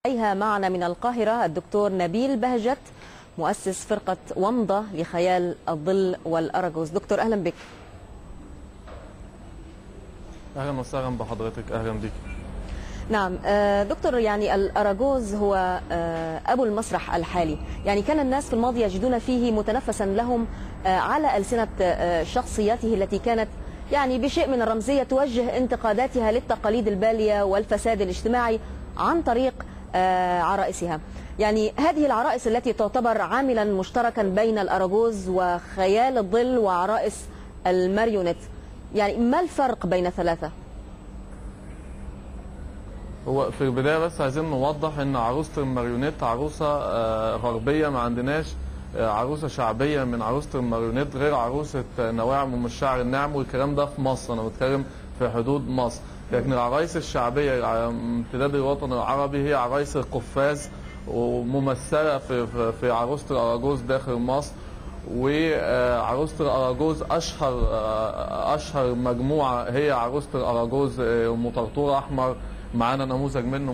عليها معنا من القاهرة الدكتور نبيل بهجت مؤسس فرقة ومضة لخيال الظل والأراجوز. دكتور أهلا بك. أهلا وسهلا بحضرتك. أهلا بك. نعم دكتور، يعني الأراجوز هو أبو المسرح الحالي، يعني كان الناس في الماضي يجدون فيه متنفسا لهم على ألسنة شخصياته التي كانت يعني بشيء من الرمزية توجه انتقاداتها للتقاليد البالية والفساد الاجتماعي عن طريق عرائسها. يعني هذه العرائس التي تعتبر عاملا مشتركا بين الأراجوز وخيال الظل وعرائس الماريونيت، يعني ما الفرق بين الثلاثة؟ هو في البداية بس عايزين نوضح ان عروسة الماريونيت عروسة غربية، ما عندناش عروسة شعبية من عروسة الماريونيت غير عروسة نواعم ومن الشعر الناعم، والكلام ده في مصر، انا بتكلم في حدود مصر. لكن العرايس الشعبية على امتداد الوطن العربي هي عرايس القفاز، وممثلة في عروسة الأراجوز داخل مصر. وعروسة الأراجوز أشهر مجموعة هي عروسة الأراجوز أم طرطور أحمر، معانا نموذج منه.